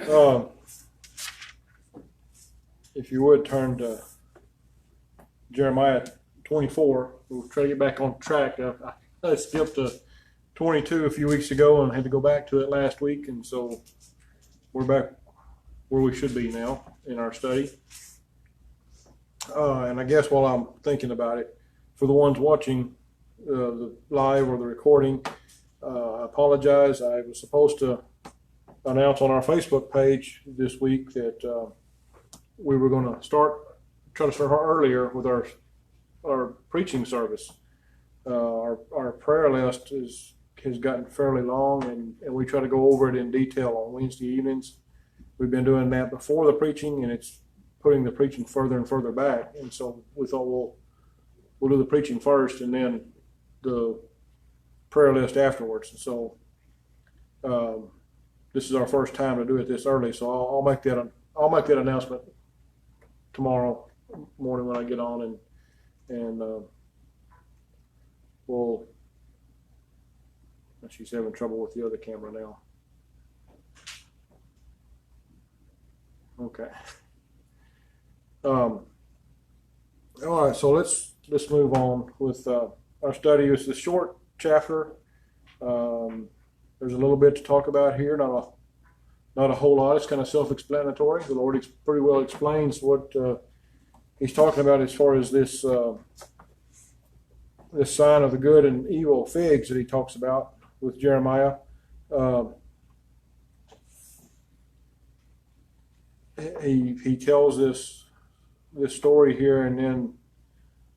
Um, if you would turn to Jeremiah 24, we'll try to get back on track. I skipped to 22 a few weeks ago and had to go back to it last week, and so we're back where we should be now in our study. And I guess while I'm thinking about it, for the ones watching the live or the recording, I apologize. I was supposed to announce on our Facebook page this week that we were going to try to start earlier with our preaching service. Our prayer list has gotten fairly long, and we try to go over it in detail on Wednesday evenings. We've been doing that before the preaching, and it's putting the preaching further and further back. And so we thought we'll do the preaching first, and then the prayer list afterwards. And so this is our first time to do it this early, so I'll make that announcement tomorrow morning when I get on, and we'll. She's having trouble with the other camera now. Okay. All right, so let's move on with our study. It's a short chapter. There's a little bit to talk about here, not a whole lot. It's kind of self-explanatory. The Lord pretty well explains what He's talking about as far as this sign of the good and evil figs that He talks about with Jeremiah. He tells this story here, and then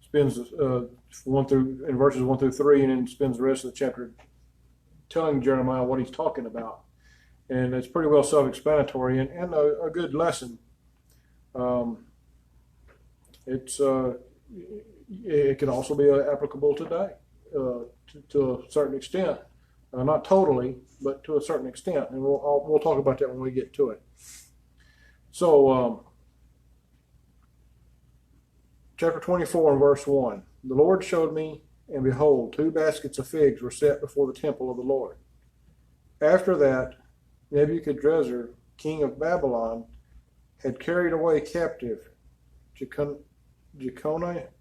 spends verses 1 through 3, and then spends the rest of the chapter telling Jeremiah what he's talking about. And it's pretty well self-explanatory and a good lesson. It can also be applicable today to a certain extent. Not totally, but to a certain extent. And we'll talk about that when we get to it. So, chapter 24 and verse 1. The Lord showed me, and behold, 2 baskets of figs were set before the temple of the Lord. After that, Nebuchadrezzar, king of Babylon, had carried away captive Jeconiah,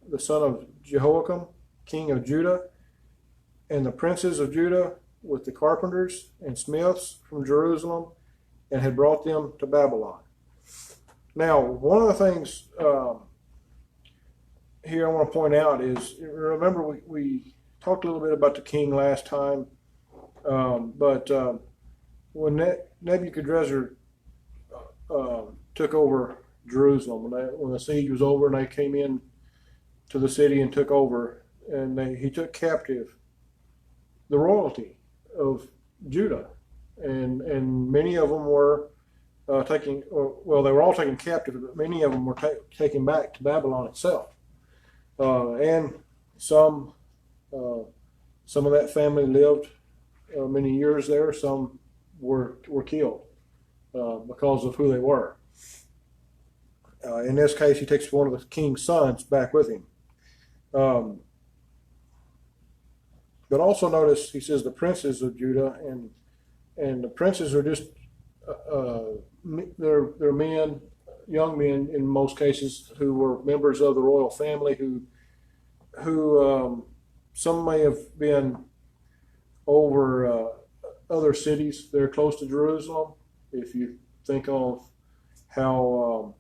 the son of Jehoiakim, king of Judah, and the princes of Judah with the carpenters and smiths from Jerusalem, and had brought them to Babylon. Now, one of the things here I want to point out is, remember we talked a little bit about the king last time, but when Nebuchadrezzar took over Jerusalem, when the siege was over and they came in to the city and took over, and he took captive the royalty of Judah, and many of them were they were all taken captive, but many of them were taken back to Babylon itself, and some of that family lived many years there. Some were killed because of who they were. In this case, he takes one of the king's sons back with him. But also notice he says the princes of Judah, and the princes are just they're men, young men in most cases, who were members of the royal family, who some may have been over other cities that are close to Jerusalem. If you think of how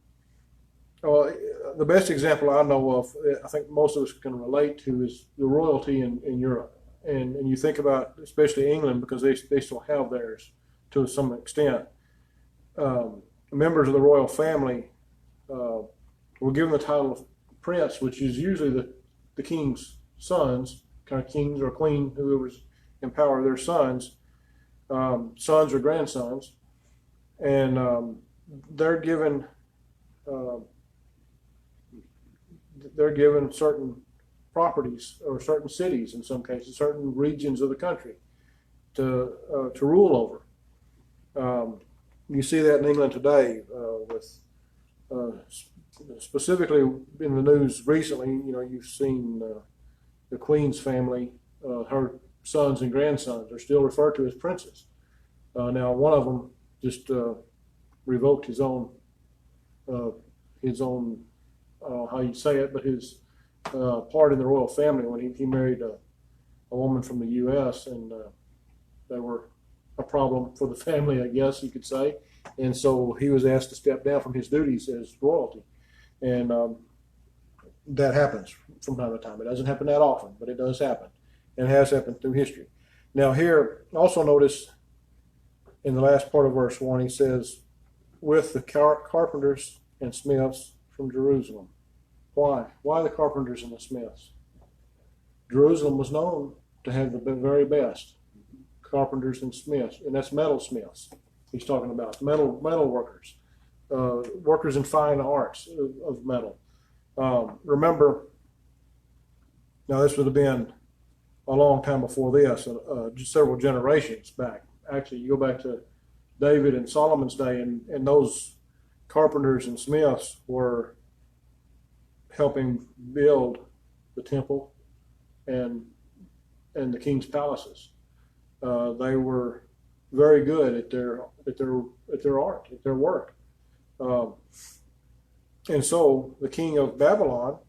the best example I know of, I think most of us can relate to, is the royalty in Europe. And you think about especially England, because they still have theirs to some extent. Members of the royal family were given the title of prince, which is usually the king's sons, kind of kings or queen, whoever's in power, their sons or grandsons, and they're given certain properties or certain cities, in some cases, certain regions of the country to rule over. You see that in England today, with specifically in the news recently. You've seen the Queen's family, her sons and grandsons are still referred to as princes. Now, one of them just revoked his own how you say it, but his part in the royal family when he married a woman from the U.S. and they were a problem for the family, I guess you could say. And so he was asked to step down from his duties as royalty. And that happens from time to time. It doesn't happen that often, but it does happen. And has happened through history. Now here, also notice in the last part of verse 1, he says, with the carpenters and smiths from Jerusalem. Why? Why the carpenters and the smiths? Jerusalem was known to have the very best carpenters and smiths, and that's metal smiths he's talking about, metal workers, workers in fine arts of metal. Remember, now this would have been a long time before this, just several generations back. Actually, you go back to David and Solomon's day, and those carpenters and smiths were helping build the temple and the king's palaces. They were very good at their art, at their work. And so the king of Babylon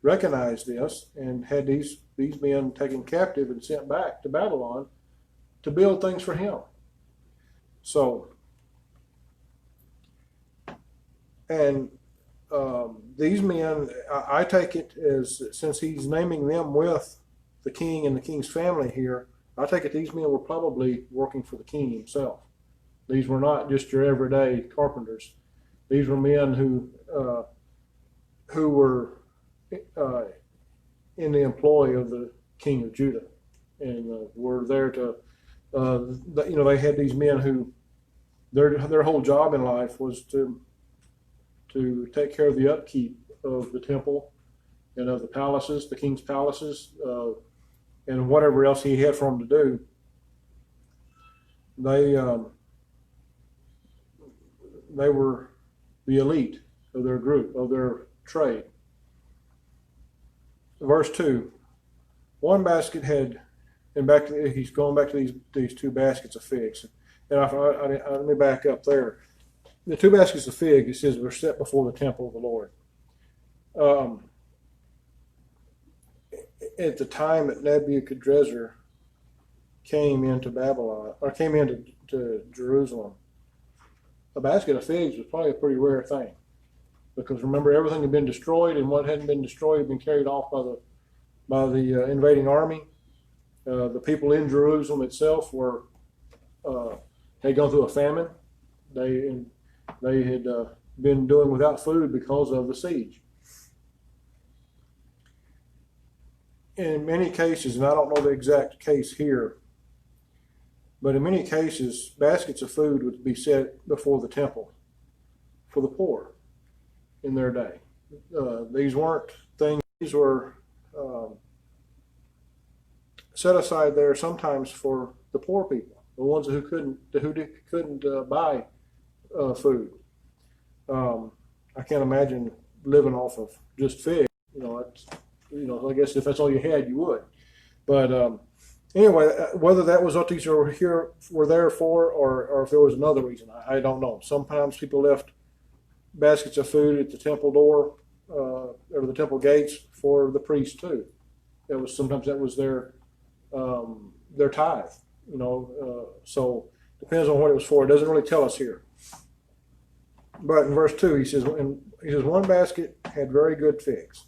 recognized this and had these men taken captive and sent back to Babylon to build things for him. So, and these men, I take it as, since he's naming them with the king and the king's family here, I take it these men were probably working for the king himself. These were not just your everyday carpenters. These were men who were in the employ of the king of Judah, and were there to, they had these men who their whole job in life was to take care of the upkeep of the temple and of the palaces, the king's palaces, and whatever else he had for them to do. They were the elite of their group, of their trade. Verse 2, one basket had, and he's going back to these two baskets of figs. And let me back up there. The two baskets of figs, it says, were set before the temple of the Lord. At the time that Nebuchadnezzar came into Babylon, or came into Jerusalem, a basket of figs was probably a pretty rare thing. Because remember, everything had been destroyed, and what hadn't been destroyed had been carried off by the invading army. The people in Jerusalem itself had gone through a famine. They had been doing without food because of the siege. In many cases, and I don't know the exact case here, but in many cases, baskets of food would be set before the temple for the poor in their day. These weren't things, these were set aside there sometimes for the poor people, the ones who couldn't buy food. I can't imagine living off of just figs. I guess if that's all you had, you would. But anyway, whether that was what these were there for, or if there was another reason, I don't know. Sometimes people left baskets of food at the temple door or the temple gates for the priest too. Sometimes that was their tithe. So depends on what it was for. It doesn't really tell us here. But in verse 2, he says, one basket had very good figs,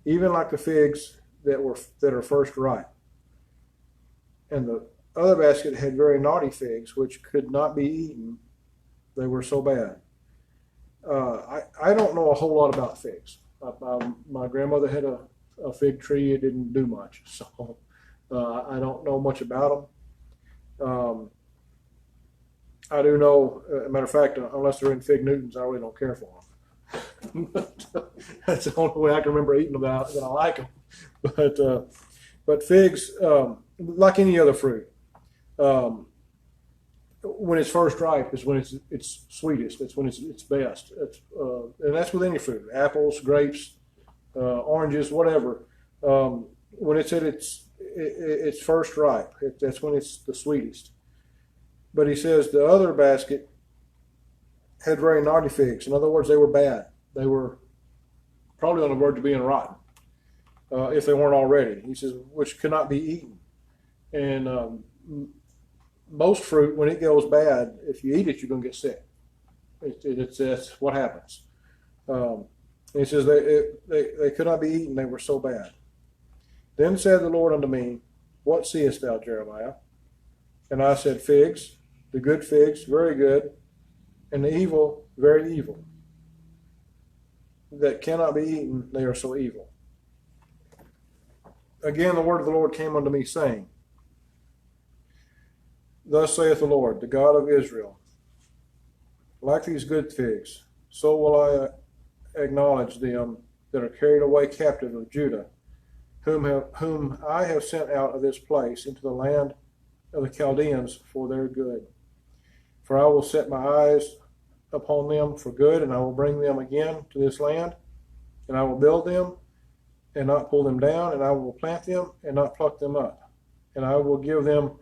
even like the figs that are first ripe. And the other basket had very naughty figs, which could not be eaten. They were so bad. I don't know a whole lot about figs. My grandmother had a fig tree. It didn't do much, so I don't know much about them. I do know, as a matter of fact, unless they're in fig Newtons, I really don't care for them. That's the only way I can remember eating them that I like them. But figs, like any other fruit, when it's first ripe is when it's sweetest. It's when it's best. And that's with any fruit: apples, grapes, oranges, whatever. When it's at its first ripe, that's when it's the sweetest. But he says the other basket had very naughty figs. In other words, they were bad. They were probably on the verge of being rotten, if they weren't already. He says, which could not be eaten. And most fruit, when it goes bad, if you eat it, you're going to get sick. That's what happens. He says they could not be eaten, they were so bad. Then said the Lord unto me, what seest thou, Jeremiah? And I said, figs, the good figs, very good, and the evil, very evil. That cannot be eaten, they are so evil. Again, the word of the Lord came unto me, saying, thus saith the Lord, the God of Israel, like these good figs, so will I acknowledge them that are carried away captive of Judah, whom I have sent out of this place into the land of the Chaldeans for their good. For I will set my eyes upon them for good, and I will bring them again to this land, and I will build them and not pull them down, and I will plant them and not pluck them up. And I will give them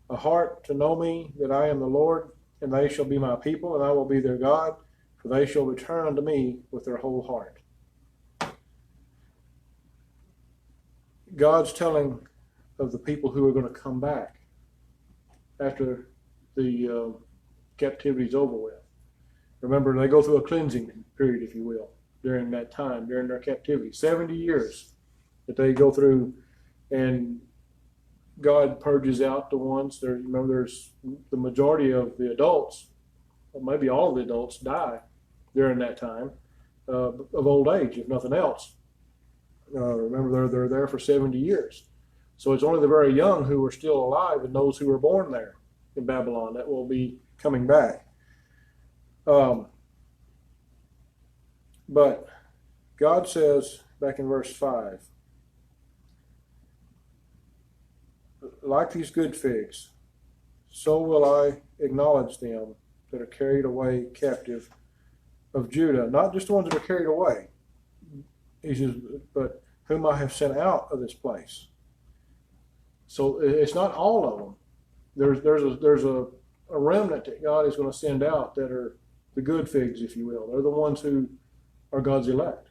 a heart to know me, that I am the Lord, and they shall be my people, and I will be their God, for they shall return unto me with their whole heart. God's telling of the people who are going to come back after the captivity is over with. Remember, they go through a cleansing period, if you will, during that time, during their captivity. 70 years that they go through, and God purges out the ones. There's the majority of the adults, or maybe all of the adults, die during that time of old age, if nothing else. Remember, they're there for 70 years. So it's only the very young who are still alive, and those who were born there in Babylon that will be coming back. But God says back in verse 5, like these good figs, so will I acknowledge them that are carried away captive of Judah. Not just the ones that are carried away, he says, but whom I have sent out of this place. So it's not all of them. There's a remnant that God is going to send out that are the good figs, if you will. They're the ones who are God's elect.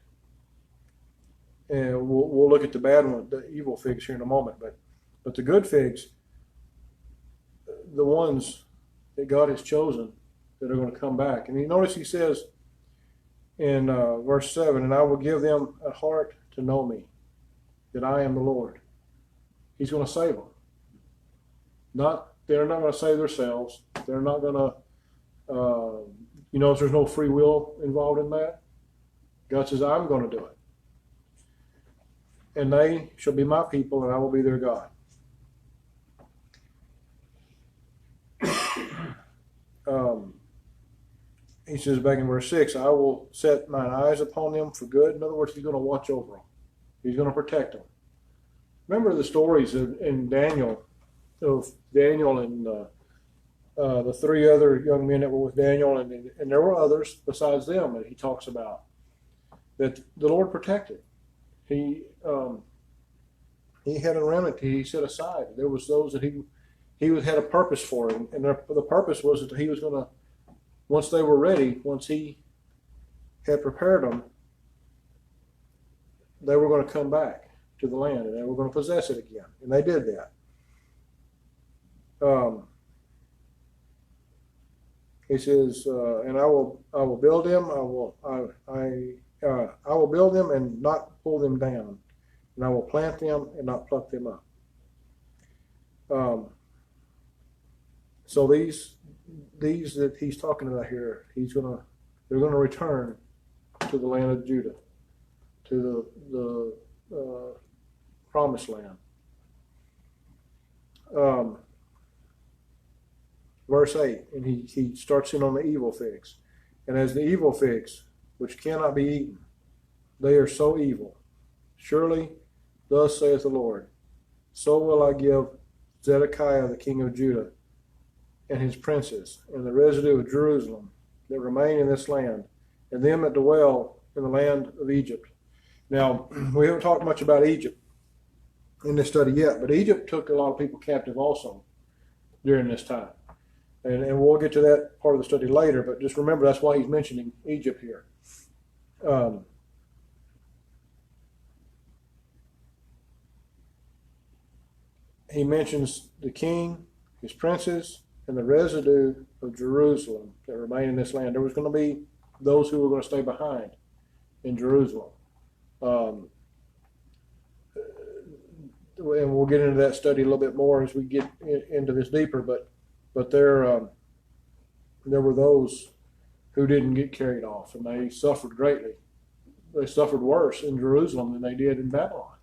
And we'll look at the bad one, the evil figs, here in a moment. But the good figs, the ones that God has chosen that are going to come back. And you notice he says in verse 7, and I will give them a heart to know me, that I am the Lord. He's going to save them. They're not going to save themselves. They're not going to, there's no free will involved in that. God says, I'm going to do it. And they shall be my people, and I will be their God. He says back in verse 6, I will set mine eyes upon them for good. In other words, he's going to watch over them. He's going to protect them. Remember the stories in Daniel, of Daniel and the three other young men that were with Daniel, and there were others besides them that he talks about, that the Lord protected. He had a remnant he set aside. There was those that he had a purpose for, and the purpose was that he was going to, once they were ready, once he had prepared them, they were going to come back to the land, and they were going to possess it again, and they did that. He says, and I will build them. I will build them and not pull them down, and I will plant them and not pluck them up. So these that he's talking about here, they're gonna return to the land of Judah, to the promised land. Verse 8, and he starts in on the evil figs. And as the evil figs, which cannot be eaten, they are so evil. Surely, thus saith the Lord, so will I give Zedekiah the king of Judah, and his princes, and the residue of Jerusalem that remain in this land, and them that dwell in the land of Egypt. Now, we haven't talked much about Egypt in this study yet, but Egypt took a lot of people captive also during this time. And we'll get to that part of the study later, but just remember that's why he's mentioning Egypt here. He mentions the king, his princes, and the residue of Jerusalem that remain in this land. There was going to be those who were going to stay behind in Jerusalem. And we'll get into that study a little bit more as we get into this deeper, but there were those who didn't get carried off, and they suffered greatly. They suffered worse in Jerusalem than they did in Babylon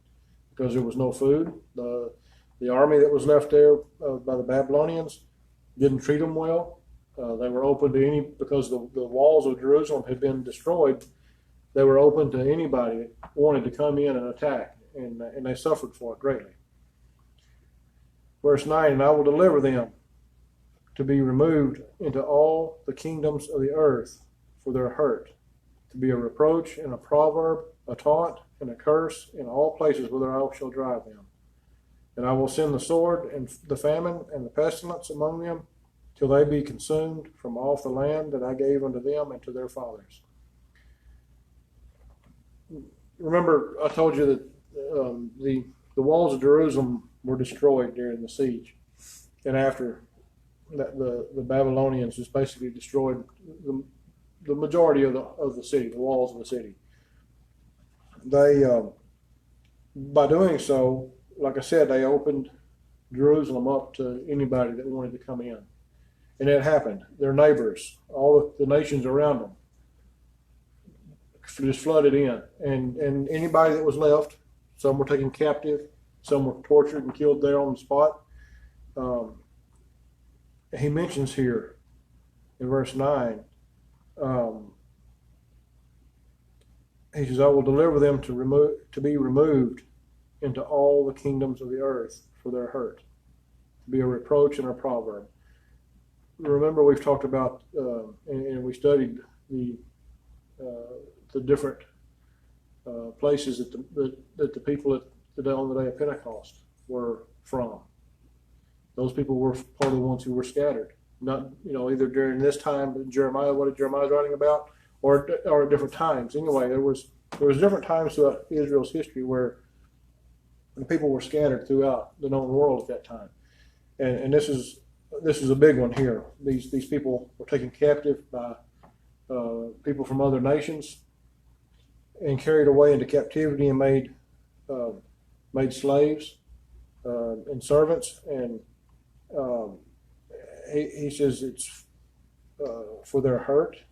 because there was no food. The army that was left there by the Babylonians didn't treat them well. They were open to because the walls of Jerusalem had been destroyed. They were open to anybody that wanted to come in and attack, and they suffered for it greatly. Verse 9, and I will deliver them to be removed into all the kingdoms of the earth for their hurt, to be a reproach and a proverb, a taunt and a curse in all places whither I shall drive them. And I will send the sword and the famine and the pestilence among them till they be consumed from off the land that I gave unto them and to their fathers. Remember, I told you that the walls of Jerusalem were destroyed during the siege, and after that, the Babylonians just basically destroyed the majority of the city, the walls of the city. They, by doing so, like I said, they opened Jerusalem up to anybody that wanted to come in, and it happened. Their neighbors, all the nations around them, just flooded in, and anybody that was left, some were taken captive, some were tortured and killed there on the spot. He mentions here in verse 9, he says, I will deliver them to be removed into all the kingdoms of the earth for their hurt, to be a reproach and a proverb. Remember, we've talked about and we studied the different places that the people on the day of Pentecost were from. Those people were part of the ones who were scattered. Not, either during this time, Jeremiah, what Jeremiah's writing about, or at different times. Anyway, there was different times throughout Israel's history where the people were scattered throughout the known world at that time. And this is a big one here. These people were taken captive by people from other nations and carried away into captivity and made slaves and servants. And he says it's for their hurt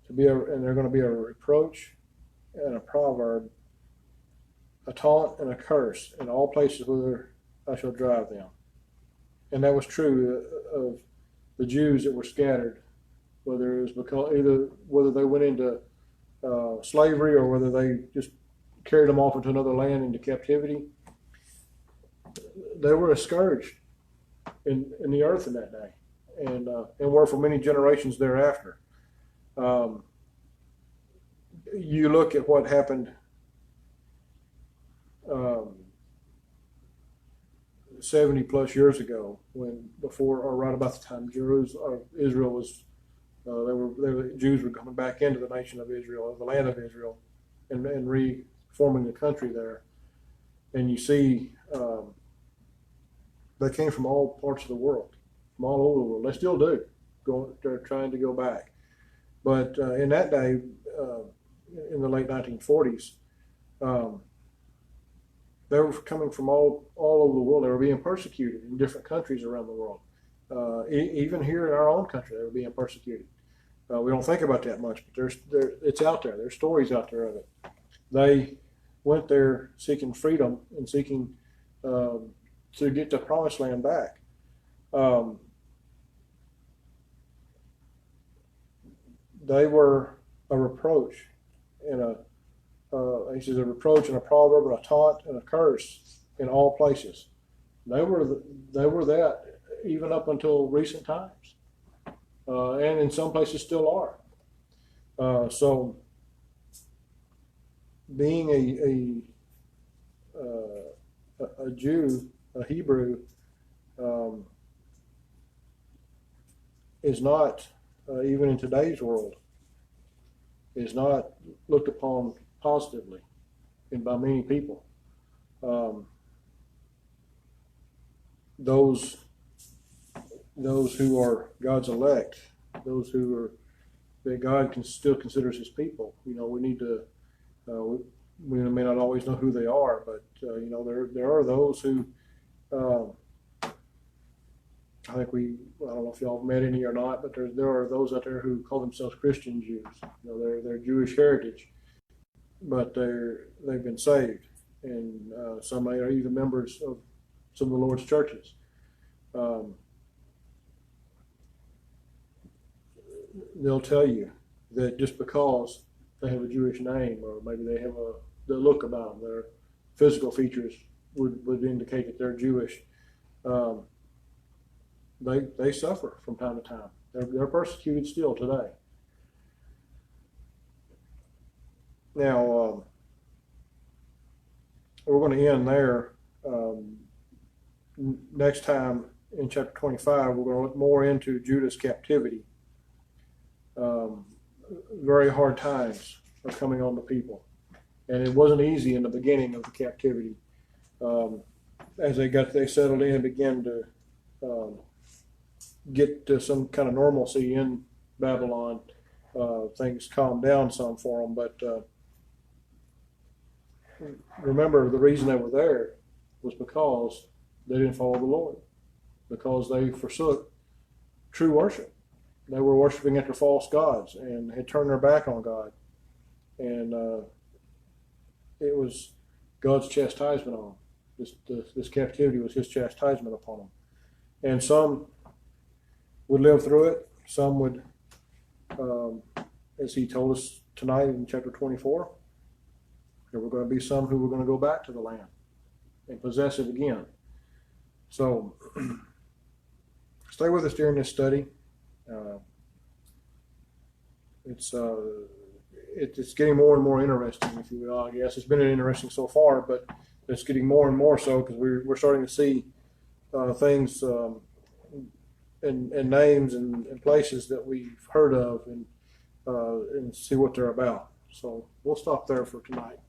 and they're going to be a reproach and a proverb, a taunt and a curse in all places whither I shall drive them. And that was true of the Jews that were scattered, whether it was whether they went into slavery or whether they just carried them off into another land into captivity. They were a scourge in the earth in that day, and were for many generations thereafter. You look at what happened 70 plus years ago, right about the time Israel was, Jews were coming back into the nation of Israel, the land of Israel, and reforming the country there. And you see, they came from all parts of the world, from all over the world. They still do. They're trying to go back. But in that day, in the late 1940s, they were coming from all over the world. They were being persecuted in different countries around the world. Even here in our own country, they were being persecuted. We don't think about that much, but it's out there. There's stories out there of it. They went there seeking freedom and seeking to get the promised land back. They were a reproach and he says a reproach and a proverb and a taunt and a curse in all places. They were that even up until recent times, and in some places still are. So being a Jew, a Hebrew, is not, even in today's world, is not looked upon positively and by many people. Those who are God's elect, those who are that God can still considers His people. We need to. We may not always know who they are, but there are those who. I think I don't know if y'all have met any or not, but there are those out there who call themselves Christian Jews. They're Jewish heritage, but they've been saved, and some are even members of some of the Lord's churches. They'll tell you that just because they have a Jewish name, or maybe they have the look about them, their physical features would indicate that they're Jewish. They suffer from time to time. They're persecuted still today. Now, we're going to end there. Next time in chapter 25, we're going to look more into Judah's captivity. Very hard times are coming on the people. And it wasn't easy in the beginning of the captivity. As they settled in and began to get to some kind of normalcy in Babylon, things calmed down some for them. But remember, the reason they were there was because they didn't follow the Lord, because they forsook true worship. They were worshiping after false gods and had turned their back on God. And it was God's chastisement on them. This captivity was His chastisement upon them. And some would live through it. Some would, as He told us tonight in chapter 24, there were going to be some who were going to go back to the land and possess it again. So stay with us during this study. It's getting more and more interesting, if you will. I guess it's been interesting so far, but it's getting more and more so because we're starting to see things and names and places that we've heard of and see what they're about. So we'll stop there for tonight.